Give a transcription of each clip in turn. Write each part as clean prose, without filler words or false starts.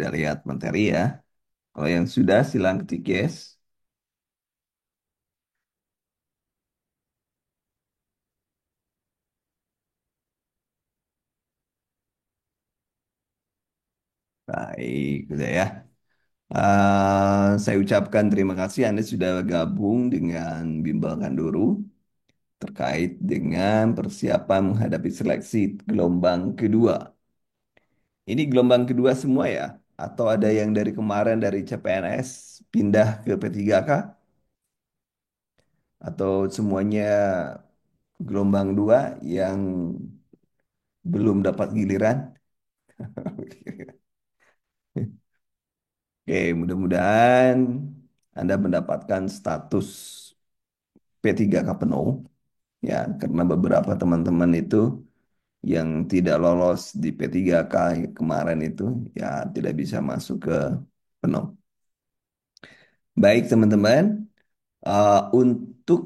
udah lihat materi ya. Kalau yang sudah silang ketik yes. Baik, sudah ya. Saya ucapkan terima kasih Anda sudah gabung dengan Bimbel Kanduru terkait dengan persiapan menghadapi seleksi gelombang kedua. Ini gelombang kedua semua ya? Atau ada yang dari kemarin dari CPNS pindah ke P3K? Atau semuanya gelombang dua yang belum dapat giliran? Oke, mudah-mudahan Anda mendapatkan status P3K penuh ya, karena beberapa teman-teman itu yang tidak lolos di P3K kemarin itu ya tidak bisa masuk ke penuh. Baik teman-teman, untuk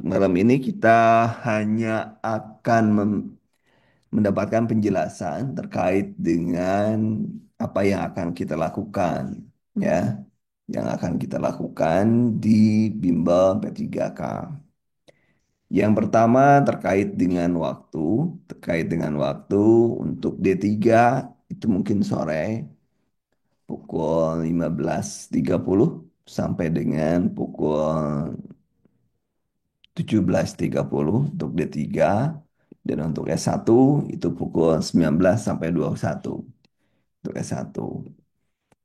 malam ini kita hanya akan mendapatkan penjelasan terkait dengan apa yang akan kita lakukan ya, yang akan kita lakukan di Bimbel P3K. Yang pertama terkait dengan waktu untuk D3 itu mungkin sore pukul 15.30 sampai dengan pukul 17.30 untuk D3 dan untuk S1 itu pukul 19 sampai 21 untuk S1.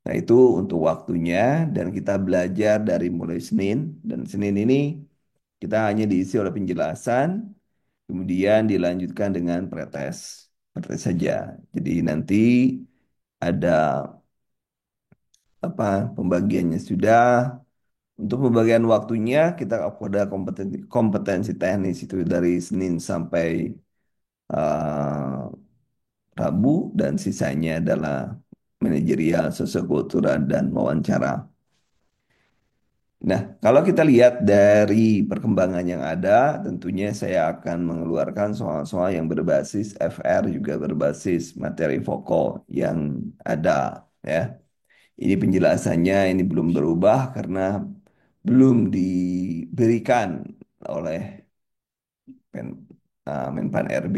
Nah, itu untuk waktunya dan kita belajar dari mulai Senin dan Senin ini kita hanya diisi oleh penjelasan kemudian dilanjutkan dengan pretest. Pretest saja. Jadi nanti ada apa pembagiannya sudah. Untuk pembagian waktunya kita pada kompetensi teknis itu dari Senin sampai eh, Rabu dan sisanya adalah manajerial, sosiokultural dan wawancara. Nah, kalau kita lihat dari perkembangan yang ada, tentunya saya akan mengeluarkan soal-soal yang berbasis FR juga berbasis materi pokok yang ada ya. Ini penjelasannya ini belum berubah karena belum diberikan oleh Menpan RB.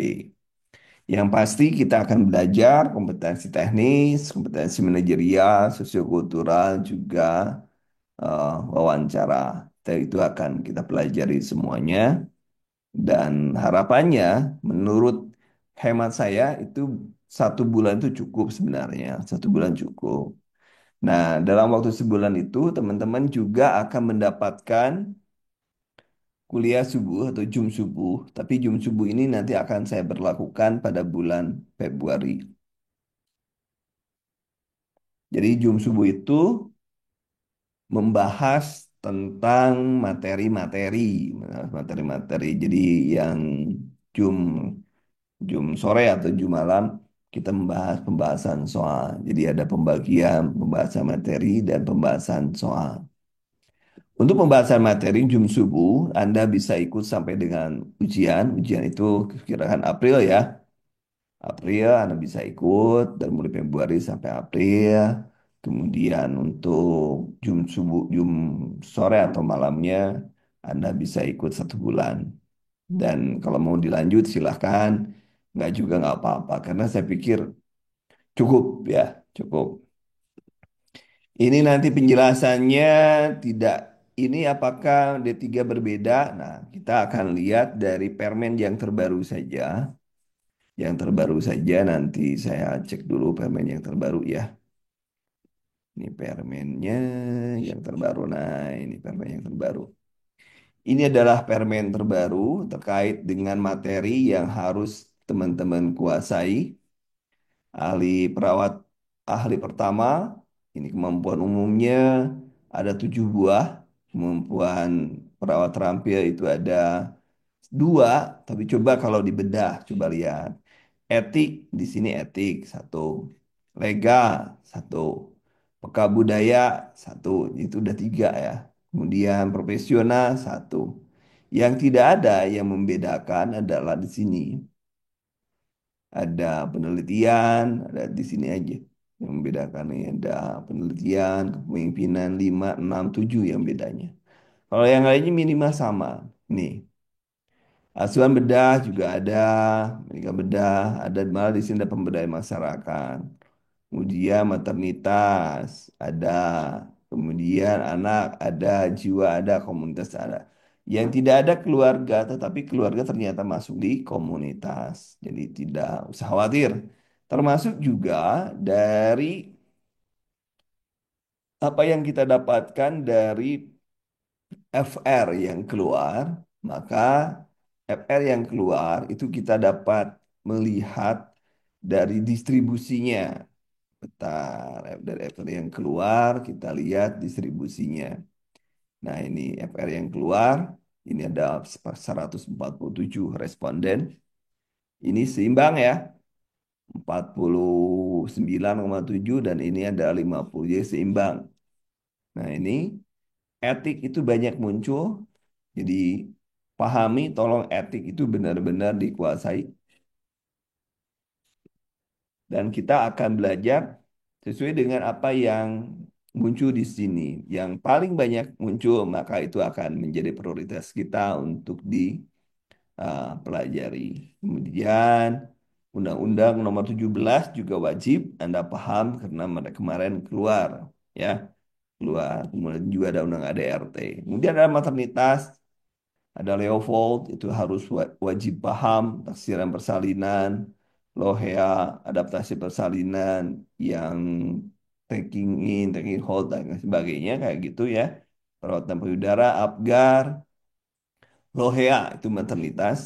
Yang pasti kita akan belajar kompetensi teknis, kompetensi manajerial, sosiokultural, juga wawancara. Dan itu akan kita pelajari semuanya. Dan harapannya, menurut hemat saya, itu 1 bulan itu cukup sebenarnya. 1 bulan cukup. Nah, dalam waktu sebulan itu, teman-teman juga akan mendapatkan kuliah subuh atau Jum subuh. Tapi Jum subuh ini nanti akan saya berlakukan pada bulan Februari. Jadi Jum subuh itu membahas tentang materi-materi, materi-materi. Jadi yang Jum Jum sore atau Jum malam kita membahas pembahasan soal. Jadi ada pembagian pembahasan materi dan pembahasan soal. Untuk pembahasan materi Jum subuh, Anda bisa ikut sampai dengan ujian. Ujian itu kira-kira April ya. April Anda bisa ikut dari mulai Februari sampai April. Kemudian untuk Jum subuh, Jum sore atau malamnya Anda bisa ikut 1 bulan. Dan kalau mau dilanjut silahkan, nggak juga nggak apa-apa. Karena saya pikir cukup ya, cukup. Ini nanti penjelasannya tidak ini apakah D3 berbeda? Nah, kita akan lihat dari permen yang terbaru saja. Yang terbaru saja nanti saya cek dulu permen yang terbaru ya. Ini permennya yang terbaru. Nah, ini permen yang terbaru. Ini adalah permen terbaru terkait dengan materi yang harus teman-teman kuasai. Ahli perawat ahli pertama, ini kemampuan umumnya ada 7 buah. Kemampuan perawat terampil itu ada 2, tapi coba kalau dibedah, coba lihat. Etik, di sini etik, 1. Lega, 1. Peka budaya, 1. Itu udah 3 ya. Kemudian profesional, 1. Yang tidak ada yang membedakan adalah di sini. ada penelitian, ada di sini aja. Yang membedakan ini ada penelitian, kepemimpinan 5, 6, 7 yang bedanya. Kalau yang lainnya minimal sama. Nih, asuhan bedah juga ada, mereka bedah, ada malah di sini ada pemberdayaan masyarakat. Kemudian maternitas ada, kemudian anak ada, jiwa ada, komunitas ada. Yang tidak ada keluarga, tetapi keluarga ternyata masuk di komunitas. Jadi tidak usah khawatir. Termasuk juga dari apa yang kita dapatkan dari FR yang keluar, maka FR yang keluar itu kita dapat melihat dari distribusinya. Bentar, dari FR yang keluar kita lihat distribusinya. Nah, ini FR yang keluar, ini ada 147 responden. Ini seimbang ya, 49,7 dan ini ada 50, jadi seimbang. Nah, ini etik itu banyak muncul. Jadi pahami, tolong etik itu benar-benar dikuasai. Dan kita akan belajar sesuai dengan apa yang muncul di sini. Yang paling banyak muncul, maka itu akan menjadi prioritas kita untuk dipelajari. Kemudian, Undang-Undang Nomor 17 juga wajib Anda paham karena kemarin keluar, ya, keluar. Kemudian juga ada Undang ADRT. Kemudian ada maternitas, ada Leopold, itu harus wajib paham taksiran persalinan, Lohea, adaptasi persalinan yang taking in, taking hold, dan sebagainya, kayak gitu ya. Perawatan payudara, Apgar, Lohea, itu maternitas.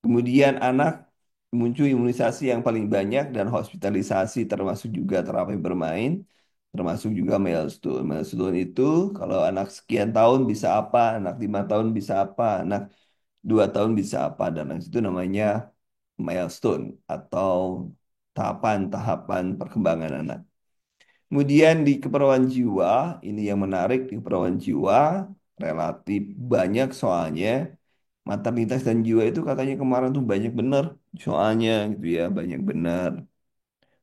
Kemudian anak muncul imunisasi yang paling banyak dan hospitalisasi termasuk juga terapi bermain, termasuk juga milestone. Milestone itu kalau anak sekian tahun bisa apa, anak 5 tahun bisa apa, anak 2 tahun bisa apa, dan itu namanya milestone atau tahapan-tahapan perkembangan anak. Kemudian di keperawatan jiwa, ini yang menarik, di keperawatan jiwa relatif banyak soalnya. Maternitas dan jiwa itu katanya kemarin tuh banyak bener soalnya gitu ya, banyak bener.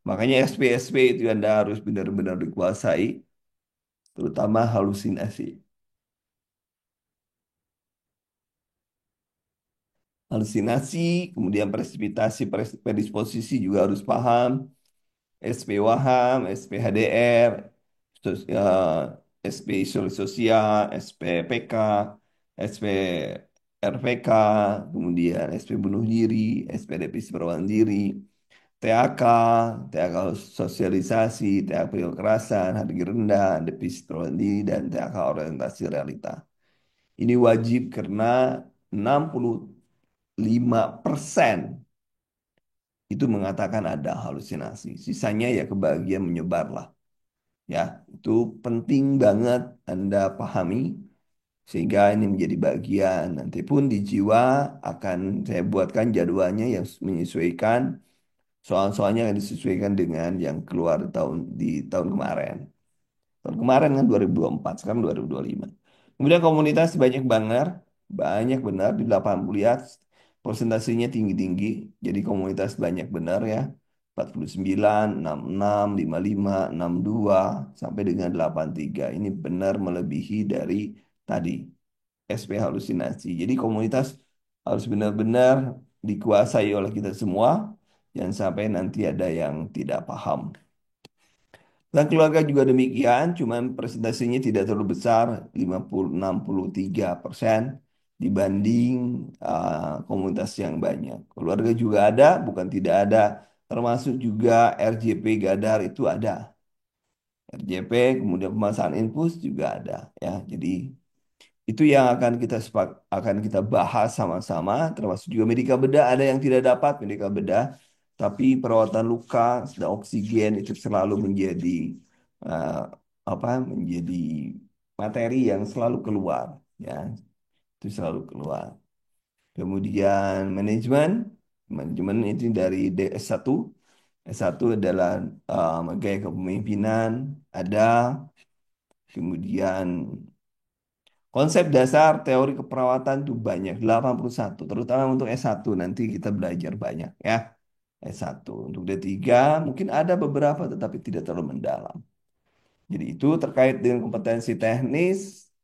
Makanya SP-SP itu Anda harus benar-benar dikuasai, terutama halusinasi. Halusinasi, kemudian presipitasi, predisposisi juga harus paham. SP Waham, SP HDR, SP Isolasi Sosial, SP PK, SP RPK, kemudian SP Bunuh Diri, SP Depresi Perlawanan Diri, TAK, TAK Sosialisasi, TAK Kekerasan, Harga Rendah, Depresi Perlawanan Diri, dan TAK Orientasi Realita. Ini wajib karena 65% itu mengatakan ada halusinasi. Sisanya ya kebahagiaan menyebarlah. Ya, itu penting banget Anda pahami sehingga ini menjadi bagian. Nanti pun di jiwa akan saya buatkan jadwalnya yang menyesuaikan, soal-soalnya yang disesuaikan dengan yang keluar di tahun kemarin. Tahun kemarin kan 2024, sekarang 2025. Kemudian komunitas banyak benar di 80 ya, persentasenya tinggi-tinggi. Jadi komunitas banyak benar ya, 49, 66, 55, 62, sampai dengan 83. Ini benar melebihi dari tadi, SP halusinasi. Jadi komunitas harus benar-benar dikuasai oleh kita semua, jangan sampai nanti ada yang tidak paham. Dan keluarga juga demikian, cuman presentasinya tidak terlalu besar, 50-63% dibanding komunitas yang banyak. Keluarga juga ada, bukan tidak ada, termasuk juga RJP Gadar itu ada. RJP, kemudian pemasangan infus juga ada ya. Jadi itu yang akan kita bahas sama-sama, termasuk juga medika bedah. Ada yang tidak dapat medika bedah, tapi perawatan luka dan oksigen itu selalu eh, menjadi materi yang selalu keluar, ya, itu selalu keluar. Kemudian manajemen, manajemen itu dari DS1. S1 adalah gaya kepemimpinan, ada. Kemudian konsep dasar teori keperawatan itu banyak, 81, terutama untuk S1 nanti kita belajar banyak ya. S1. Untuk D3 mungkin ada beberapa tetapi tidak terlalu mendalam. Jadi itu terkait dengan kompetensi teknis,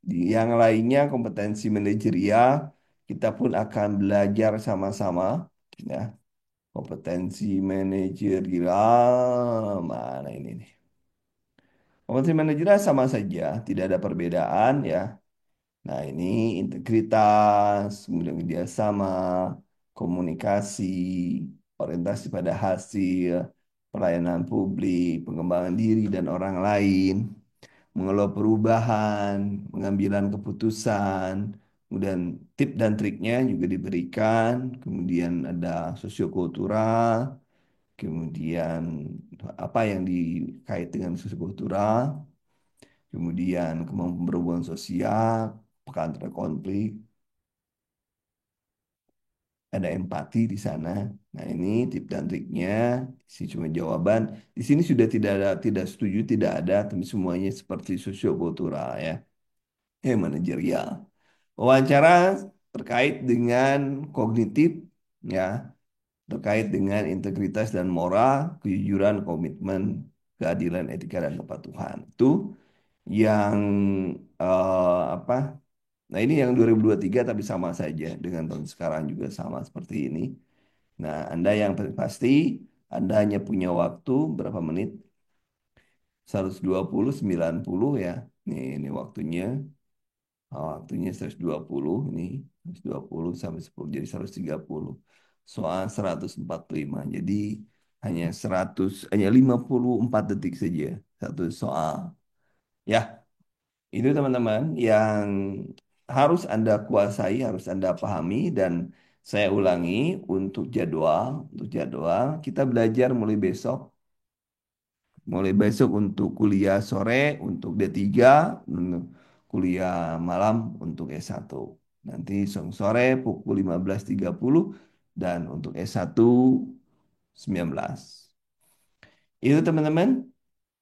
di yang lainnya kompetensi manajerial, kita pun akan belajar sama-sama ya. Kompetensi manajerial mana ini nih? Kompetensi manajerial sama saja, tidak ada perbedaan ya. Nah, ini integritas, kemudian kerjasama, komunikasi, orientasi pada hasil, pelayanan publik, pengembangan diri dan orang lain, mengelola perubahan, pengambilan keputusan, kemudian tip dan triknya juga diberikan, kemudian ada sosiokultural, kemudian apa yang dikait dengan sosiokultural, kemudian kemampuan berhubungan sosial, pekan terhadap konflik, ada empati di sana. Nah, ini tip dan triknya, isi cuma jawaban. Di sini sudah tidak ada, tidak setuju, tidak ada, tapi semuanya seperti sosiokultural ya. Manajerial. Wawancara terkait dengan kognitif ya, terkait dengan integritas dan moral, kejujuran, komitmen, keadilan, etika dan kepatuhan. Itu yang apa? Nah, ini yang 2023 tapi sama saja dengan tahun sekarang juga sama seperti ini. Nah, Anda yang pasti Anda hanya punya waktu berapa menit? 120, 90 ya. Ini waktunya. Waktunya 120 ini 120 sampai 10 jadi 130. Soal 145. Jadi hanya 54 detik saja satu soal. Ya, itu teman-teman yang harus Anda kuasai, harus Anda pahami dan saya ulangi untuk jadwal kita belajar mulai besok untuk kuliah sore untuk D3, untuk kuliah malam untuk S1. Nanti sore pukul 15.30 dan untuk S1 19. Itu teman-teman.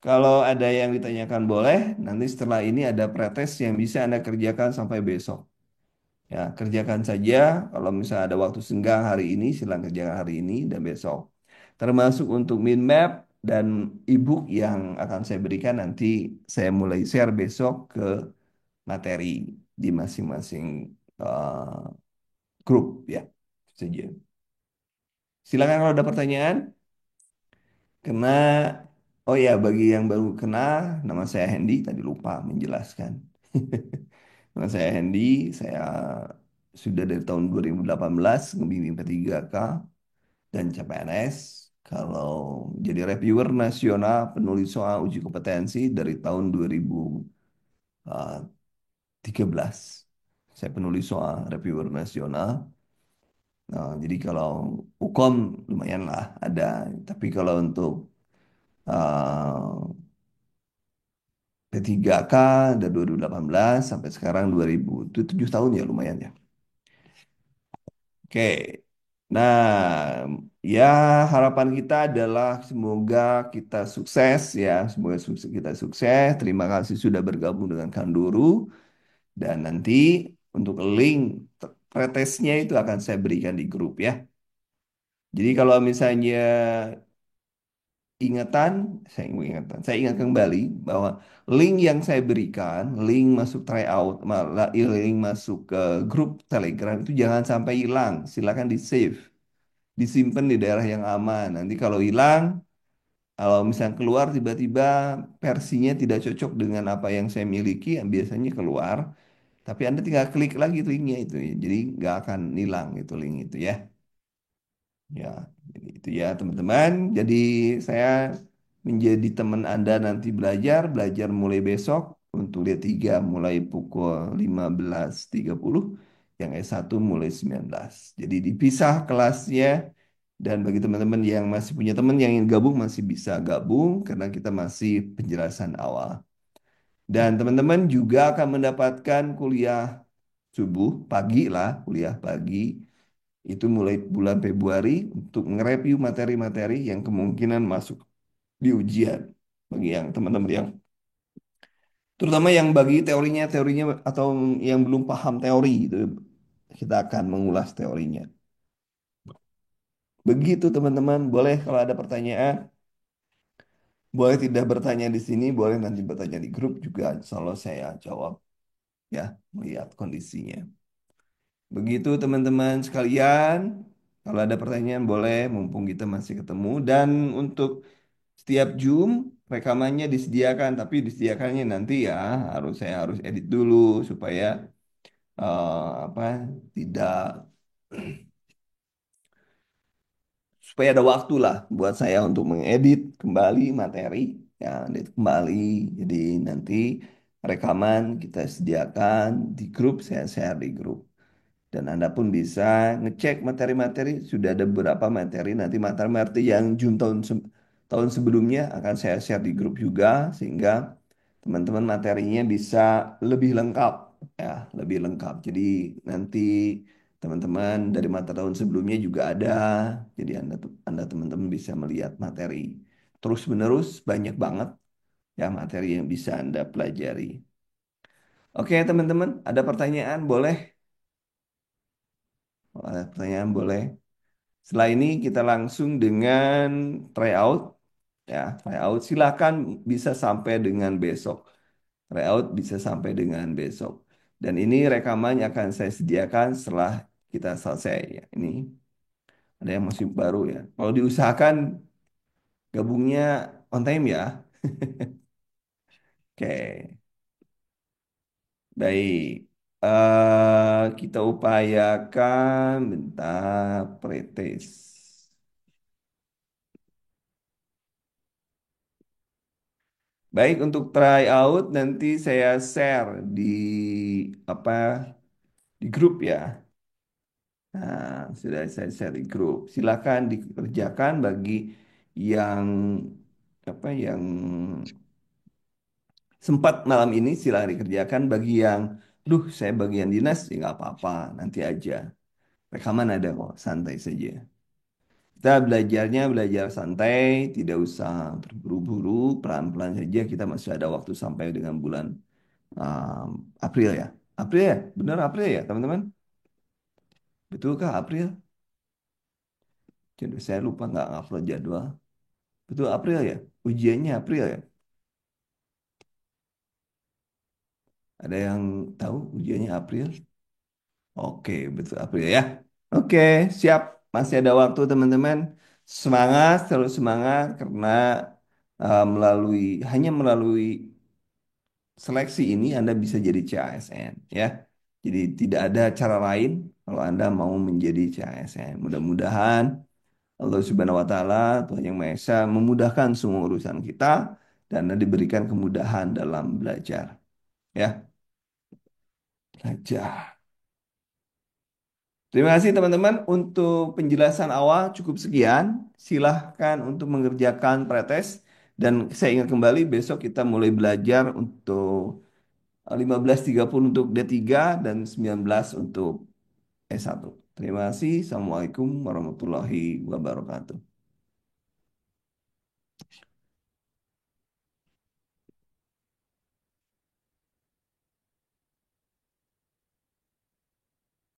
Kalau ada yang ditanyakan boleh, nanti setelah ini ada pretest yang bisa Anda kerjakan sampai besok. Ya, kerjakan saja. Kalau misalnya ada waktu senggang hari ini, silakan kerjakan hari ini dan besok. Termasuk untuk mind map dan ebook yang akan saya berikan nanti saya mulai share besok ke materi di masing-masing eh, grup ya. Saja. Silakan kalau ada pertanyaan. Kena, oh ya bagi yang baru kenal, nama saya Hendy, tadi lupa menjelaskan. Nama saya Hendy, saya sudah dari tahun 2018 ngebimbing P3K dan CPNS. Kalau jadi reviewer nasional penulis soal uji kompetensi dari tahun 2013. Saya penulis soal reviewer nasional. Nah, jadi kalau UKOM lumayan lah ada. Tapi kalau untuk uh, P3K dari 2018 sampai sekarang 2000 itu 7 tahun ya lumayan ya. Oke. Nah, ya harapan kita adalah semoga kita sukses ya, semoga kita sukses. Terima kasih sudah bergabung dengan Kanduru dan nanti untuk link pretesnya itu akan saya berikan di grup ya. Jadi kalau misalnya ingatan, saya ingat kembali bahwa link yang saya berikan, link masuk tryout, link masuk ke grup Telegram itu jangan sampai hilang. Silakan di save, disimpan di daerah yang aman. Nanti kalau hilang, kalau misalnya keluar tiba-tiba versinya tidak cocok dengan apa yang saya miliki, yang biasanya keluar. Tapi Anda tinggal klik lagi linknya itu, ya. Jadi nggak akan hilang itu link itu ya. Ya, jadi itu ya teman-teman. Jadi saya menjadi teman Anda nanti belajar mulai besok untuk D3 mulai pukul 15.30, yang S1 mulai 19. Jadi dipisah kelasnya dan bagi teman-teman yang masih punya teman yang ingin gabung masih bisa gabung karena kita masih penjelasan awal. Dan teman-teman juga akan mendapatkan kuliah subuh, pagi lah, kuliah pagi itu mulai bulan Februari untuk nge-review materi-materi yang kemungkinan masuk di ujian bagi yang teman-teman yang terutama yang bagi teorinya atau yang belum paham teori itu kita akan mengulas teorinya. Begitu teman-teman, boleh kalau ada pertanyaan, boleh tidak bertanya di sini, boleh nanti bertanya di grup juga, selalu saya jawab ya, melihat kondisinya. Begitu teman-teman sekalian, kalau ada pertanyaan boleh, mumpung kita masih ketemu. Dan untuk setiap Zoom, rekamannya disediakan, tapi disediakannya nanti ya, saya harus edit dulu supaya apa tidak supaya ada waktu lah buat saya untuk mengedit kembali materi ya, edit kembali. Jadi nanti rekaman kita sediakan di grup, saya share di grup. Dan Anda pun bisa ngecek materi-materi, sudah ada beberapa materi, nanti materi-materi yang Jun tahun sebelumnya akan saya share di grup juga, sehingga teman-teman materinya bisa lebih lengkap, ya, lebih lengkap. Jadi nanti teman-teman dari mata tahun sebelumnya juga ada, jadi Anda teman-teman bisa melihat materi terus-menerus, banyak banget ya materi yang bisa Anda pelajari. Oke teman-teman, ada pertanyaan boleh? Kalau ada pertanyaan boleh. Setelah ini kita langsung dengan tryout. Ya, tryout silakan bisa sampai dengan besok. Tryout bisa sampai dengan besok. Dan ini rekamannya akan saya sediakan setelah kita selesai. Ya, ini ada yang masih baru ya. Kalau diusahakan gabungnya on time ya. Oke, baik. Kita upayakan bentar pretest. Baik, untuk try out nanti saya share di apa di grup ya. Nah, sudah saya share di grup. Silakan dikerjakan bagi yang yang sempat malam ini silakan dikerjakan. Bagi yang, duh saya bagian dinas ya nggak apa-apa, nanti aja. Rekaman ada kok, santai saja. Kita belajarnya belajar santai, tidak usah terburu-buru, pelan-pelan saja. Kita masih ada waktu sampai dengan bulan um, April ya. April ya? Benar April ya, teman-teman? Betulkah April? Jadi saya lupa nggak upload jadwal. Betul April ya? Ujiannya April ya? Ada yang tahu ujiannya April? Oke, betul April ya. Oke, siap. Masih ada waktu teman-teman. Semangat, selalu semangat karena melalui hanya melalui seleksi ini Anda bisa jadi CASN ya. Jadi tidak ada cara lain kalau Anda mau menjadi CASN. Mudah-mudahan Allah Subhanahu wa taala, Tuhan Yang Maha Esa memudahkan semua urusan kita dan Anda diberikan kemudahan dalam belajar ya. Belajar. Terima kasih teman-teman untuk penjelasan awal cukup sekian. Silahkan untuk mengerjakan pretest dan saya ingat kembali besok kita mulai belajar untuk 15.30 untuk D3 dan 19 untuk S1. Terima kasih. Assalamualaikum warahmatullahi wabarakatuh.